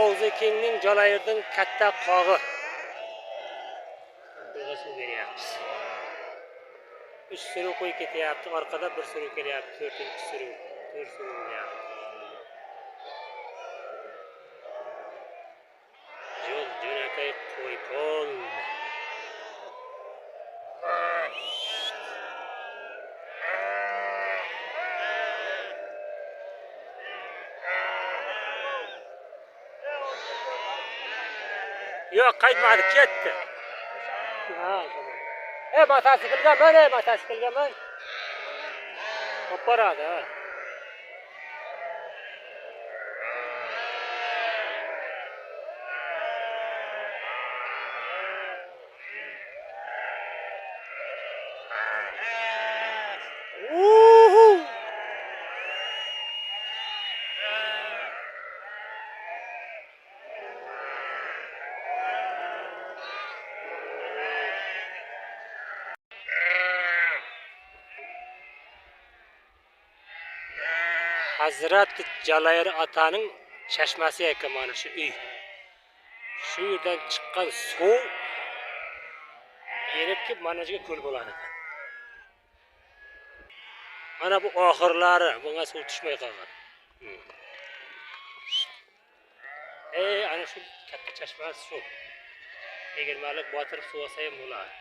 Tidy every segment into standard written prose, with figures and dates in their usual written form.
Ovzekingning Jolayirning katta qog'i. Bunga suv beryapmiz. 3 suruv qo'yib ketyapti, orqada 1 suruv kelyapti, 4-chi suruv, 4 suruv bo'lyapti. Jo'nakay qo'y pol. Yo'q, qaytmadi, ketdi. Mototsiklga man. Olib boradi. Hazrat Jalayir otaning chashmasi ekan mana shu uy. Shu yerdan chiqqan suv yerib kelib mana shu ko'l bo'ladi. Mana bu oxirlari bunga suv tushmay qolgan. Ana shu katta chashmasi suv. Egirmalik botirib suv olsa ham bo'ladi.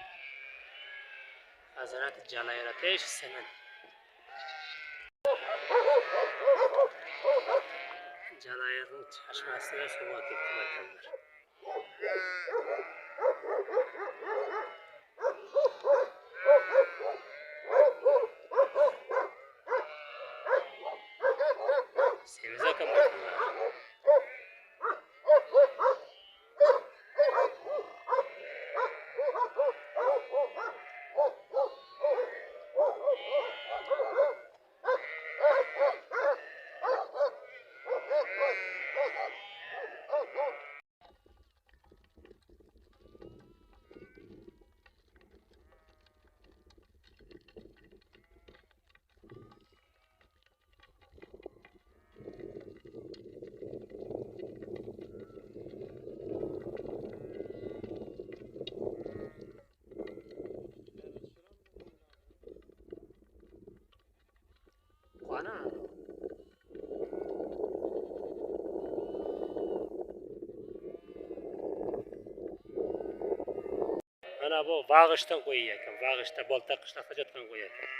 Hazrat Jalayir ota eshitsin. Jalayirning chashmasida suv olib kelganlar. Semiz akam aytdilar. Mana bu vag'ishdan qo'ygan ekan. Vag'ishda bolta qishloqda jotgan qo'ygan ekan.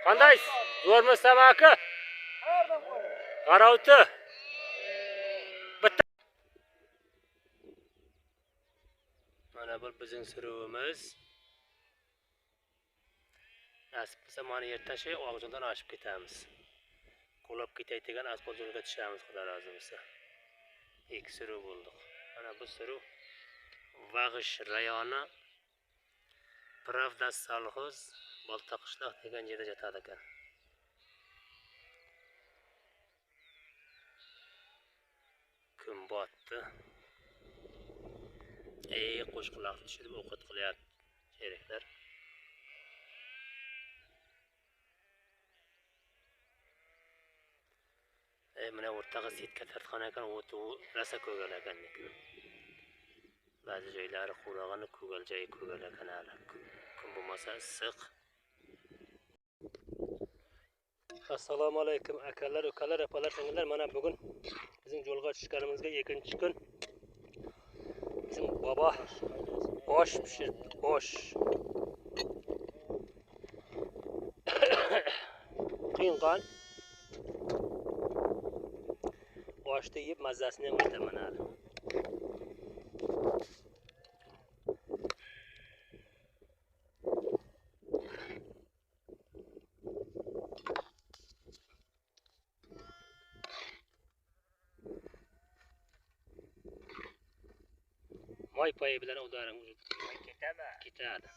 Qandaysiz? Zo'rmi samaki? Qarovti. Bitta. Mana bu bizning suruvimiz. Nasib qilsa mana yerdan shay og'zundan oshib ketamiz. Qo'lab ketay degan asfalt yo'lga tushamiz, xudo rozi bo'lsa. 2 suruv bo'ldik. Mana bu suruv Vag'ish rayoni Pravda Salxoz Bolta qishloq degan yerda yotadi ekan. Kun botdi. Qo'shqaloq tushib o'qit qilyapti sheriklar. Mana o'rtaga setka tartgan ekan, o'ti rasa ko'gal ekan. Ba'zi joylari qurag'ini ko'gal joyi ko'gal ekan hali. Kun bo'lmasa issiq. Assalomu alaykum akalar, ukalar, opalar, singillar. Mana bugun bizning yo'lga tushganimizga 2-chi kun. Bizim baba osh pishirdi, osh. Qiynqon. Oshni yeb mazzasini ham aytaman hali. Moy poyi bilan udaring ketadi. Ketadi.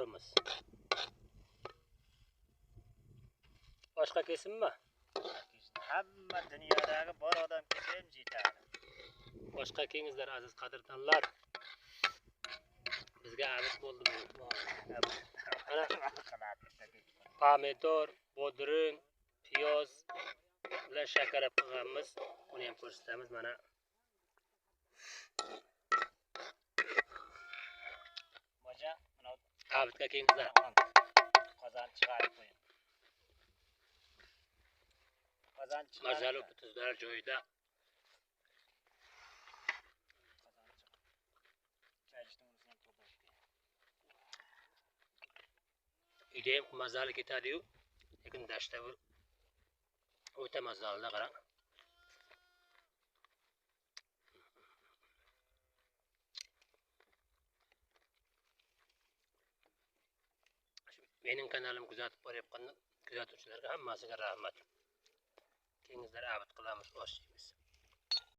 borimiz. Boshqa kesinmi? Hamma dunyodagi bor odam kelsa yetadi. Boshqa kengizlar aziz qadrdonlar. Bizga aziz bo'ldi bu. Ana pomidor, bodring, piyoz bilan shakarab qo'yganmiz. Buni ham ko'rsatamiz mana. Moja, mana Abidga kengizlar. qozon chiqarib qo'ying. Qozon chiqarib. Mazali tuzlar joyida. Uyda ham mazali ketadi-yu, lekin dashta bu o'ta mazali qarang. Mening kanalim kuzatib borayotgan kuzatuvchilarga hammasiga rahmat. Kengizlar abid qilamiz, boshlaymiz.